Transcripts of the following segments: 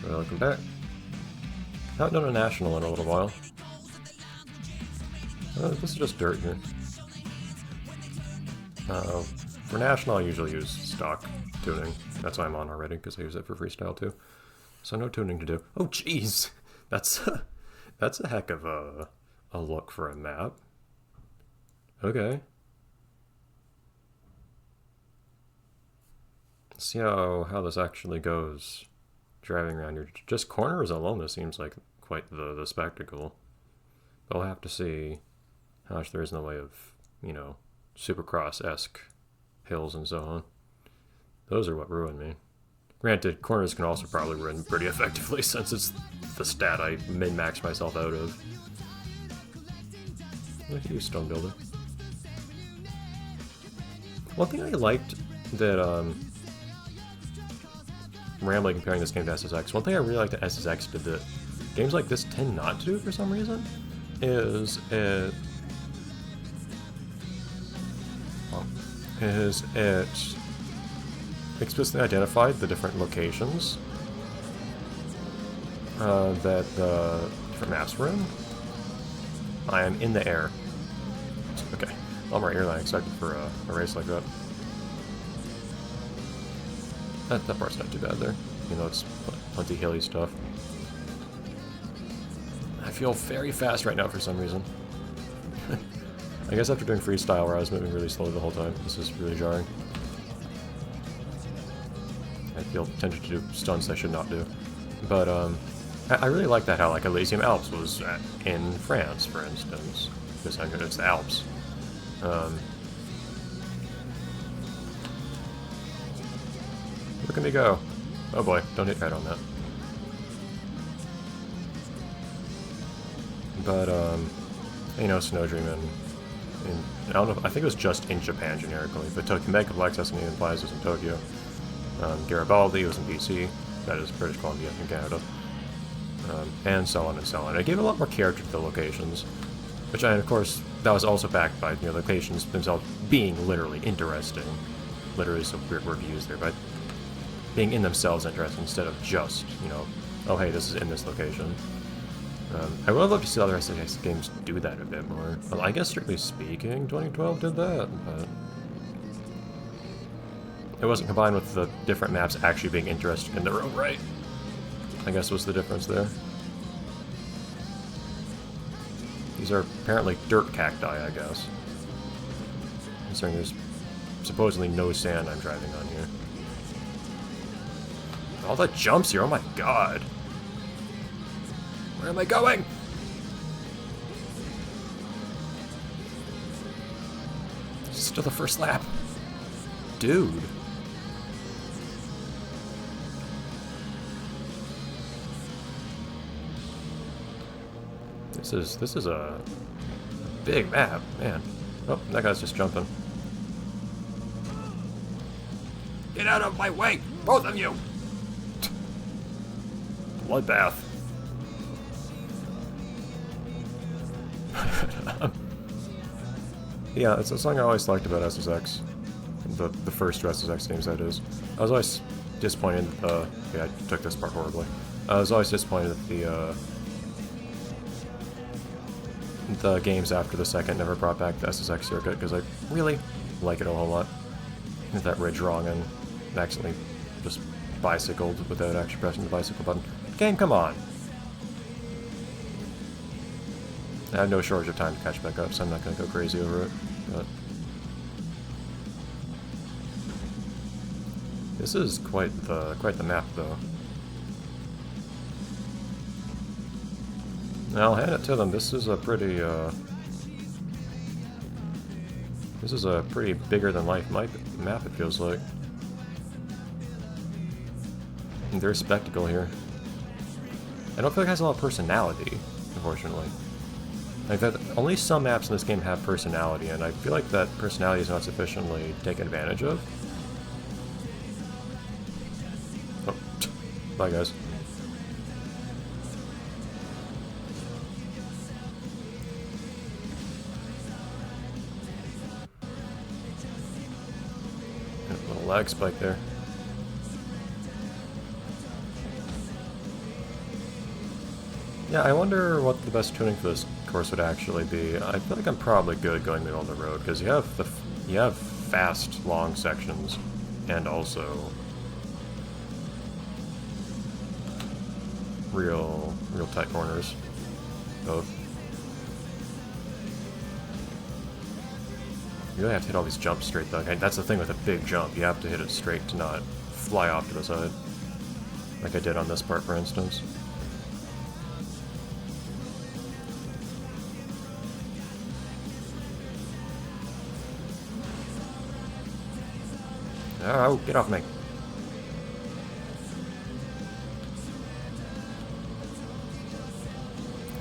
Welcome back. Haven't done a national in a little while. This is just dirt here. For national, I usually use stock tuning. That's why I'm on already, because I use it for freestyle too. So no tuning to do. Oh, jeez! That's a heck of a look for a map. Okay. Let's see how this actually goes. Driving around here. Just corners alone, this seems like quite the spectacle. But we'll have to see how much there is in the way of, you know, Supercross-esque hills and so on. Those are what ruin me. Granted, corners can also probably ruin pretty effectively since it's the stat I min-max myself out of. Look at you, stone builder. One thing I liked that, rambling comparing this game to SSX, one thing I really liked that SSX did that games like this tend not to do for some reason is it explicitly identified the different locations that the different maps were in. I am in the air. Okay, a lot more air than I expected for a race like that. That part's not too bad there. You know, it's plenty hilly stuff. I feel very fast right now for some reason. I guess after doing freestyle where I was moving really slowly the whole time, this is really jarring. I feel tempted to do stunts I should not do. But I really like that how like Elysium Alps was in France, for instance. Because I know it's the Alps. Look at me go. Oh boy, don't hit right on that. But, you know, Snowdream I don't know, I think it was just in Japan generically, but Mega Black Sesame and Plaza was in Tokyo. Garibaldi was in BC, that is British Columbia in Canada. And so on and so on. I gave a lot more character to the locations, which of course, that was also backed by, you know, locations themselves being literally interesting. Literally some weird word to use there, but being in themselves interesting instead of just, you know, oh hey, this is in this location. I would love to see other SSX games do that a bit more. Well, I guess strictly speaking, 2012 did that, but it wasn't combined with the different maps actually being interesting in their own right. I guess was the difference there. These are apparently dirt cacti, I guess. Considering there's supposedly no sand I'm driving on here. All the jumps here, oh my god. Where am I going? Still the first lap. Dude. This is a big map, man. Oh, that guy's just jumping. Get out of my way, both of you! Bloodbath. Yeah, it's a song I always liked about SSX. The first two SSX games, that is. I was always disappointed that yeah, I took this part horribly. I was always disappointed that the games after the second never brought back the SSX circuit, because I really like it a whole lot. Hit that ridge wrong and accidentally just bicycled without actually pressing the bicycle button. Game, come on! I have no shortage of time to catch back up, so I'm not going to go crazy over it. But this is quite the map, though. Now, I'll hand it to them. This is a pretty bigger than life map. It feels like. And there's spectacle here. I don't feel like it has a lot of personality, unfortunately. Like that, only some maps in this game have personality, and I feel like that personality is not sufficiently taken advantage of. Oh, bye guys. A little lag spike there. Yeah, I wonder what the best tuning for this course would actually be. I feel like I'm probably good going middle of the road because you have fast, long sections, and also real tight corners, both. You really have to hit all these jumps straight though. Okay, that's the thing with a big jump. You have to hit it straight to not fly off to the side, like I did on this part, for instance. Oh, get off me.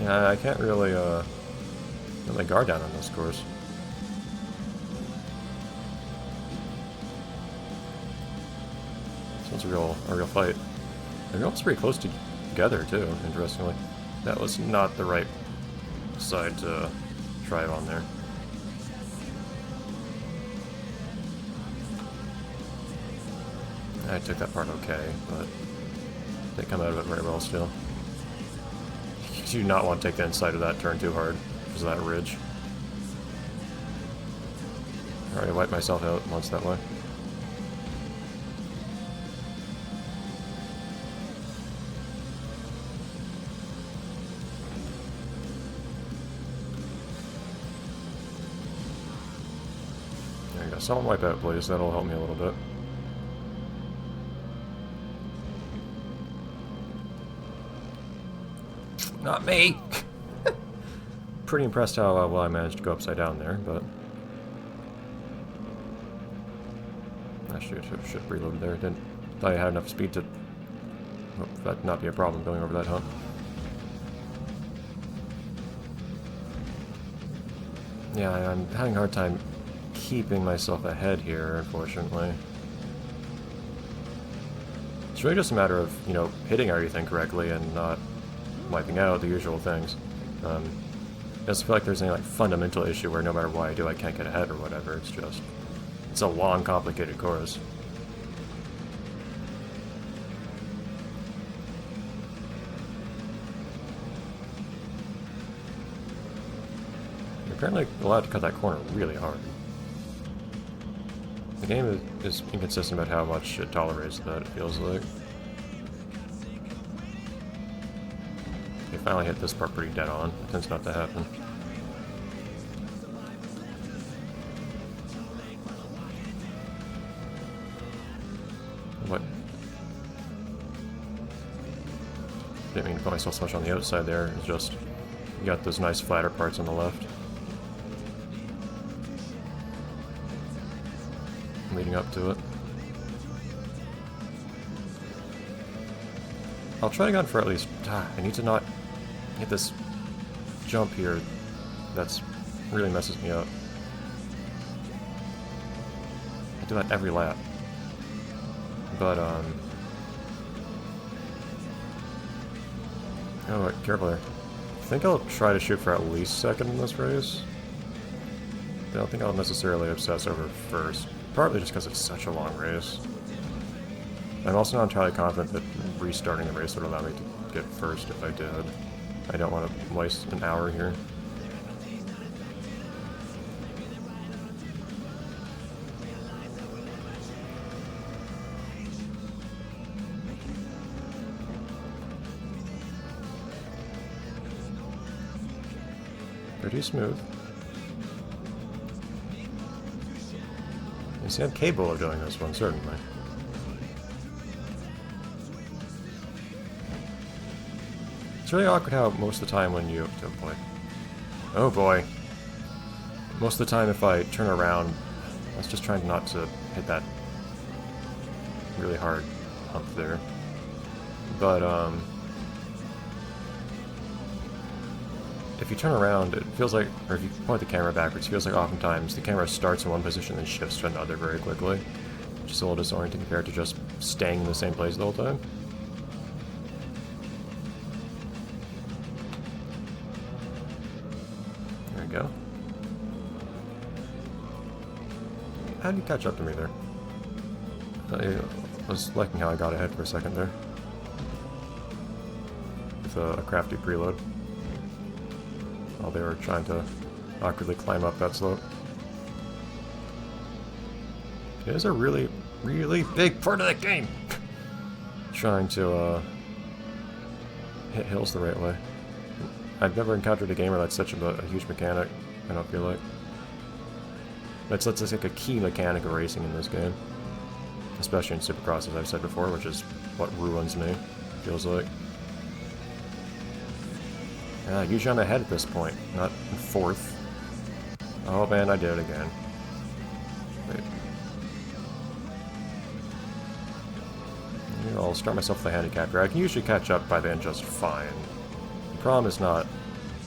Yeah, I can't really, get my guard down on this course. This one's a real fight. They're almost pretty close together, too, interestingly. That was not the right side to drive on there. I took that part okay, but they come out of it very well still. You do not want to take the inside of that turn too hard because of that ridge. I already wiped myself out once that way. There you go. Someone wipe out, please. That'll help me a little bit. Not me! Pretty impressed how well I managed to go upside down there, but... I should have reloaded there. Didn't thought I had enough speed to... Well, that'd not be a problem going over that hump. Yeah, I'm having a hard time keeping myself ahead here, unfortunately. It's really just a matter of, you know, hitting everything correctly and not wiping out the usual things. I just feel like there's any like fundamental issue where no matter what I do I can't get ahead or whatever. It's a long, complicated course. You're apparently allowed to cut that corner really hard. The game is inconsistent about how much it tolerates that, it feels like. I finally hit this part pretty dead on. It tends not to happen. What? Didn't mean to put myself so much on the outside there. It's just, you got those nice flatter parts on the left. Leading up to it. I'll try to gun for at least... I need to not hit this jump here. That's really messes me up. I do that every lap. But, oh, wait, careful there. I think I'll try to shoot for at least second in this race. I don't think I'll necessarily obsess over first. Partly just because it's such a long race. I'm also not entirely confident that restarting the race would allow me to get first if I did. I don't want to waste an hour here. Pretty smooth. You see, I'm capable of doing this one, certainly. It's really awkward how most of the time when you... Oh boy. Oh boy. Most of the time if I turn around, I was just trying not to hit that really hard hump there. But, if you turn around, it feels like, or if you point the camera backwards, it feels like oftentimes the camera starts in one position and shifts to another very quickly. Which is a little disorienting compared to just staying in the same place the whole time. There we go. How did you catch up to me there? I was liking how I got ahead for a second there. with a crafty preload while they were trying to awkwardly climb up that slope. It is a really, really big part of the game! Trying to hit hills the right way. I've never encountered a game where that's such a huge mechanic, I don't feel like. That's like a key mechanic of racing in this game. Especially in Supercross, as I've said before, which is what ruins me, feels like. Usually I'm ahead at this point, not in fourth. Oh man, I did it again. Wait. I'll start myself with a handicap here. I can usually catch up by then just fine. The problem is not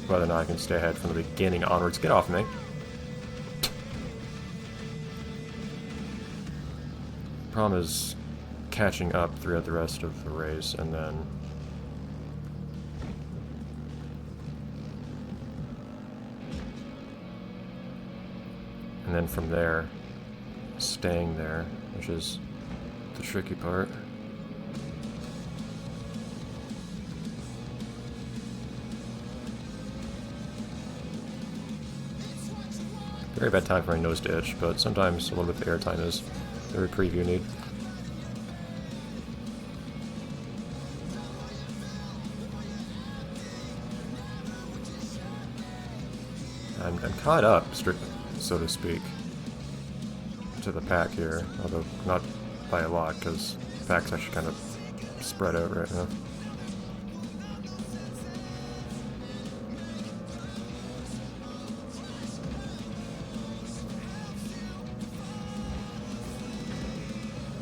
whether or not I can stay ahead from the beginning onwards. Get off me. The problem is catching up throughout the rest of the race, and then from there, staying there, which is the tricky part. Very bad time for a nose to itch, but sometimes a little bit of airtime is the reprieve you need. I'm caught up, so to speak, to the pack here, although not by a lot, because the pack's actually kind of spread out right now.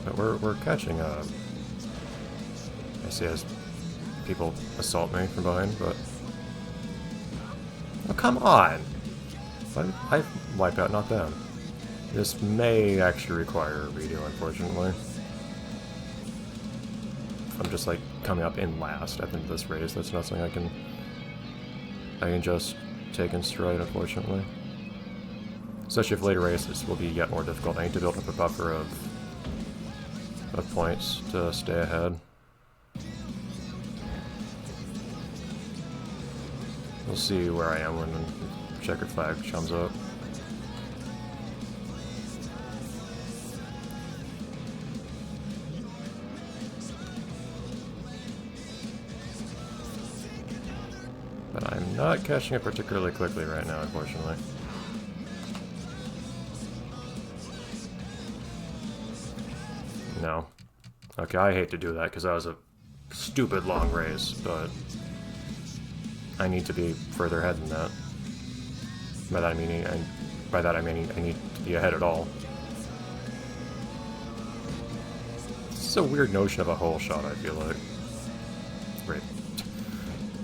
But we're catching up. I see as people assault me from behind, but... Oh, come on! I wipe out, not them. This may actually require a redo, unfortunately. I'm just like coming up in last at the end of this race. That's not something I can just take in stride, unfortunately. Especially if later races will be yet more difficult. I need to build up a buffer of points to stay ahead. We'll see where I am when the checkered flag comes up. But I'm not catching it particularly quickly right now, unfortunately. No. Okay, I hate to do that because that was a stupid long race, but I need to be further ahead than that. By that I mean I need to be ahead at all. This is a weird notion of a hole shot, I feel like. Great.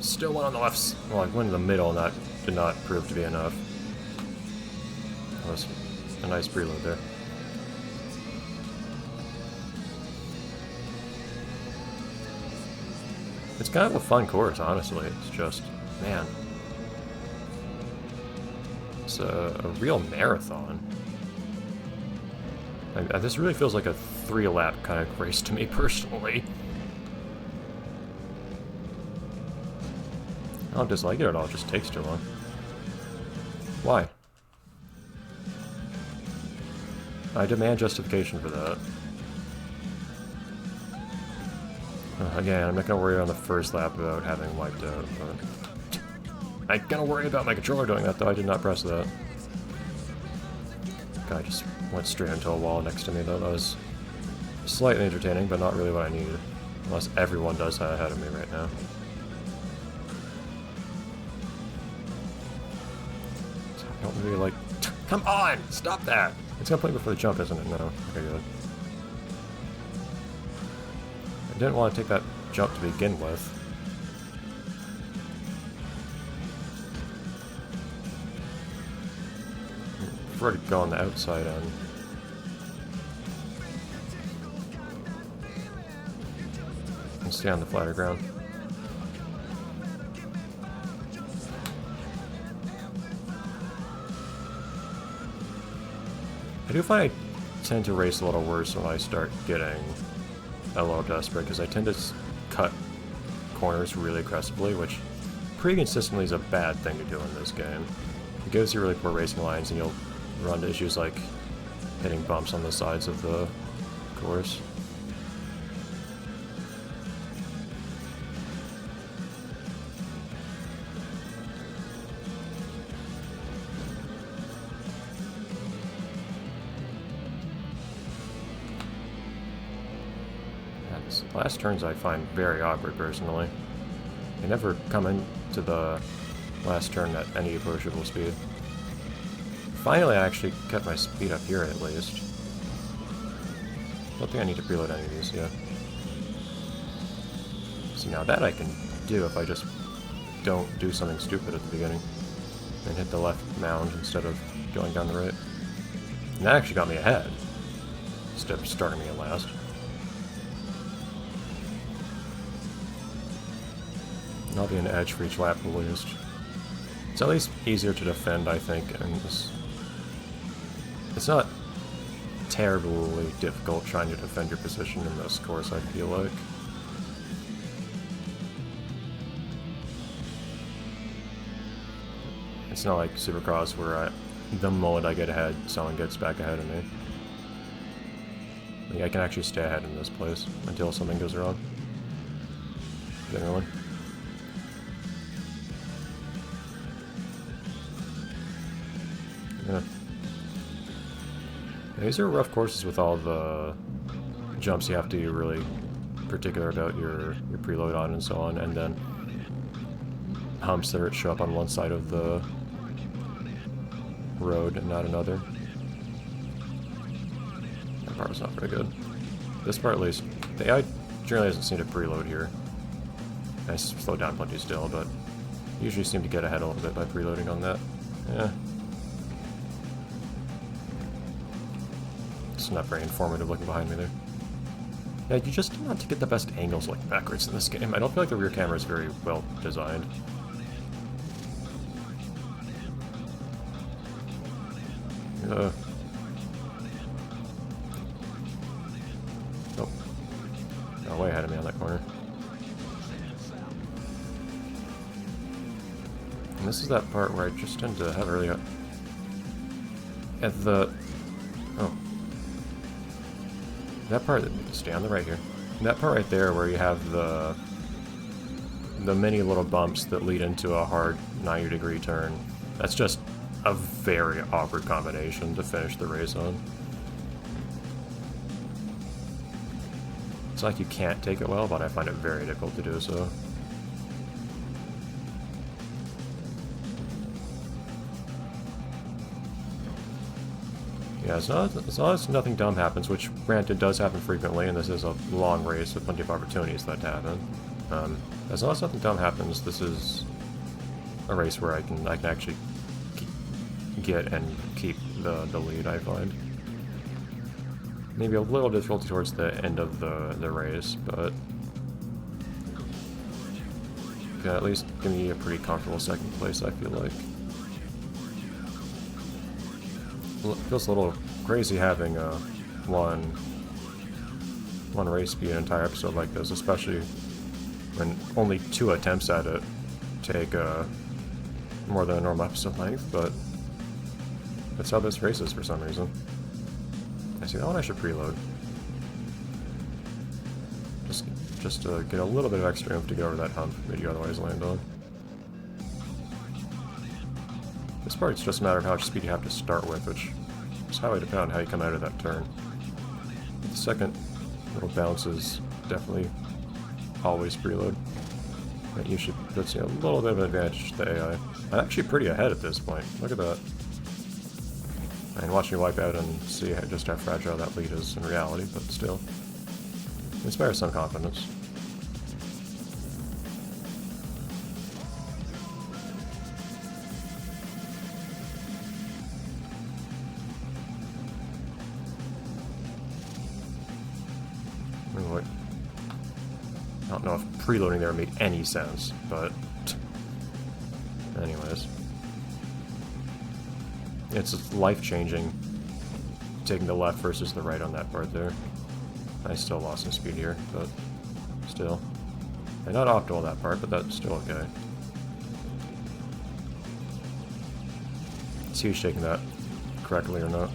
Still one on the left. Well, I went in the middle, and that did not prove to be enough. That was a nice preload there. It's kind of a fun course, honestly. It's just, man. It's a real marathon. This really feels like a 3-lap kind of race to me, personally. I don't dislike it at all, it just takes too long. Why? I demand justification for that. Again, I'm not going to worry on the first lap about having wiped out, but... I'm going to worry about my controller doing that, though. I did not press that. Guy just went straight into a wall next to me, though. That was slightly entertaining, but not really what I needed. Unless everyone does that ahead of me right now. So I don't really like... Come on! Stop that! It's going to put me before the jump, isn't it? No. Okay, good. I didn't want to take that jump to begin with. I prefer to go on the outside end. And stay on the flatter ground. I do find I tend to race a little worse when I start getting a little desperate, because I tend to cut corners really aggressively, which pretty consistently is a bad thing to do in this game. It gives you really poor racing lines, and you'll run into issues like hitting bumps on the sides of the course. Last turns I find very awkward, personally. They never come into the last turn at any approachable speed. Finally, I actually kept my speed up here, at least. Don't think I need to preload any of these, yeah. See, now that I can do if I just don't do something stupid at the beginning. And hit the left mound instead of going down the right. And that actually got me ahead, instead of starting me at last. I'll be an edge for each lap at least. It's at least easier to defend, I think, and it's not terribly difficult trying to defend your position in this course, I feel like. It's not like Supercross where the moment I get ahead, someone gets back ahead of me. Like, I can actually stay ahead in this place until something goes wrong. Generally. Yeah. These are rough courses with all the jumps you have to be really particular about your preload on and so on, and then humps that show up on one side of the road and not another. That part was not very good. This part at least, the AI generally doesn't seem to preload here. I slowed down plenty still, but usually seem to get ahead a little bit by preloading on that. Yeah. It's not very informative looking behind me there. Yeah, you just do not to get the best angles looking backwards in this game. I don't feel like the rear camera is very well designed. Oh. Oh, way ahead of me on that corner. And this is that part where I just tend to have early at the... Oh. That part, stay on the right here. That part right there where you have the many little bumps that lead into a hard 90-degree turn. That's just a very awkward combination to finish the race on. It's like you can't take it well, but I find it very difficult to do so. Yeah, as long as nothing dumb happens, which granted does happen frequently, and this is a long race with plenty of opportunities for that to happen. As long as nothing dumb happens, this is a race where I can actually get and keep the lead, I find. Maybe a little difficulty towards the end of the race, but can at least give me a pretty comfortable second place, I feel like. It feels a little crazy having one race be an entire episode like this, especially when only 2 attempts at it take more than a normal episode length, but that's how this race is for some reason. I see that one I should preload. Just to get a little bit of extra oomph to get over that hump that you otherwise land on. This part's just a matter of how much speed you have to start with, which is highly dependent on how you come out of that turn. The second little bounce is definitely always preload. That usually puts you a little bit of an advantage to the AI. I'm actually pretty ahead at this point. Look at that. And watch me wipe out and see just how fragile that lead is in reality, but still. It inspires some confidence. I don't know if preloading there made any sense, but anyways. It's life-changing taking the left versus the right on that part there. I still lost some speed here, but still. And not optimal that part, but that's still okay. See who's taking that correctly or not.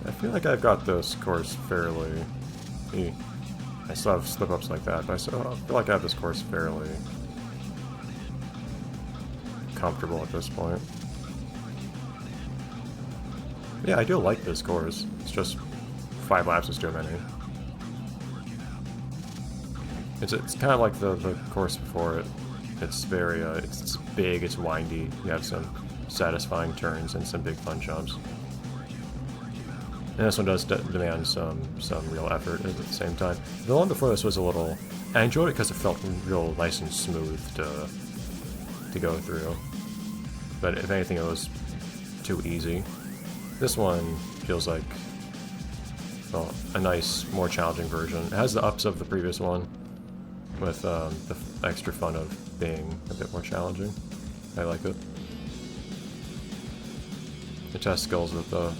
I feel like I've got this course fairly... I still have slip-ups like that, but I feel like I have this course fairly comfortable at this point. Yeah, I do like this course. It's just 5 laps is too many. It's kind of like the course before it. It's very it's big, it's windy. You have some satisfying turns and some big fun jumps. And this one does demand some real effort at the same time. The one before this was a little... I enjoyed it because it felt real nice and smooth to go through. But if anything, it was too easy. This one feels like, well, a nice, more challenging version. It has the ups of the previous one, with the extra fun of being a bit more challenging. I like it. It tests skills that the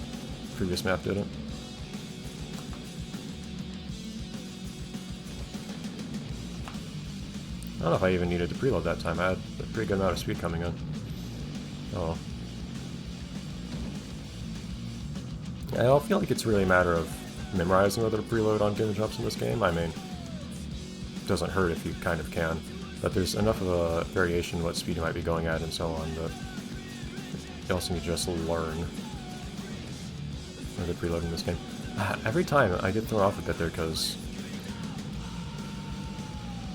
previous map didn't. I don't know if I even needed to preload that time. I had a pretty good amount of speed coming in. Oh. I don't feel like it's really a matter of memorizing whether to preload on given jumps in this game. I mean, it doesn't hurt if you kind of can, but there's enough of a variation in what speed you might be going at and so on that you also need to just learn whether to preload in this game. Every time I get thrown off a bit there because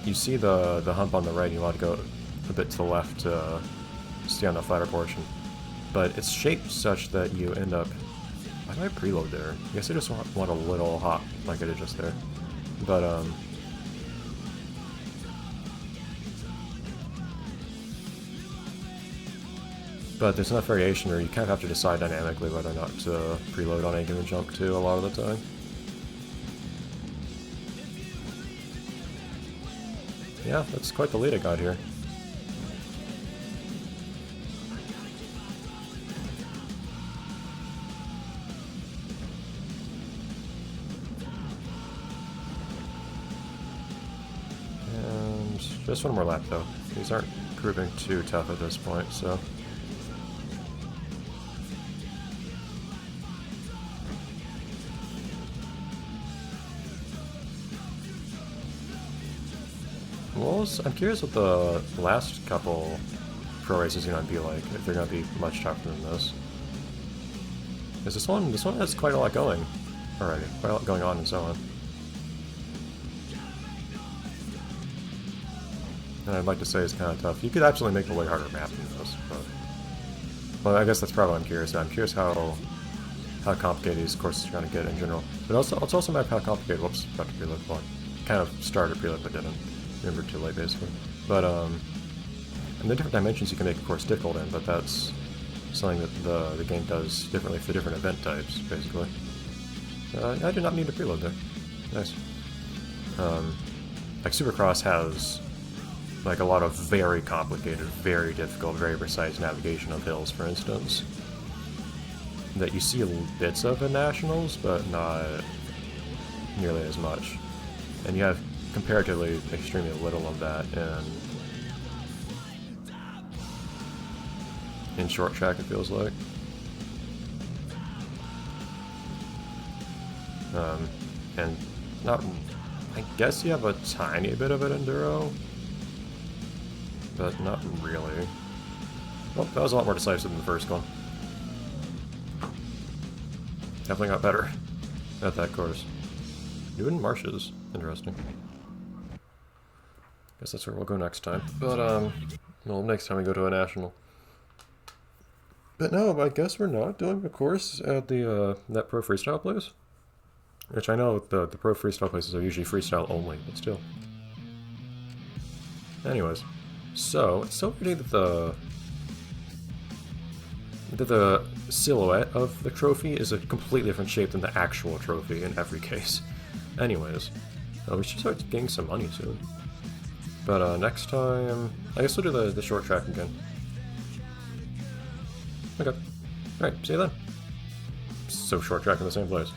you see the hump on the right and you want to go a bit to the left to stay on the flatter portion, but it's shaped such that you end up... Why do I preload there? I guess I just want a little hop like I did just there. But, but there's enough variation where you kind of have to decide dynamically whether or not to preload on a given jump too a lot of the time. Yeah, that's quite the lead I got here. Just one more lap though. These aren't proving too tough at this point, so... Well, I'm curious what the last couple pro races are going to be like, if they're going to be much tougher than this. Because this one has quite a lot going already, quite a lot going on and so on. And I'd like to say it's kind of tough. You could absolutely make a way harder map than this, but... Well, I guess that's probably what I'm curious about. I'm curious how complicated these courses are going to get in general. But also, it's also map how complicated... Whoops, about to preload. Well, kind of started preload, but didn't. Remember too late, basically. But, and the different dimensions you can make a course difficult in, but that's something that the game does differently for different event types, basically. I did not need to preload there. Nice. Like, Supercross has... like a lot of very complicated, very difficult, very precise navigation of hills, for instance, that you see bits of in Nationals, but not nearly as much. And you have comparatively extremely little of that in short track, it feels like. And not... I guess you have a tiny bit of it enduro, but not really. Well, that was a lot more decisive than the first one. Definitely got better at that course. Doing marshes. Interesting. Guess that's where we'll go next time. But, well, next time we go to a national. But no, I guess we're not doing a course at the that pro freestyle place. Which I know the pro freestyle places are usually freestyle only, but still. Anyways. So, it's so weird that the silhouette of the trophy is a completely different shape than the actual trophy in every case. Anyways, we should start getting some money soon. But next time, I guess we'll do the short track again. Okay. Alright, see you then. So short track in the same place.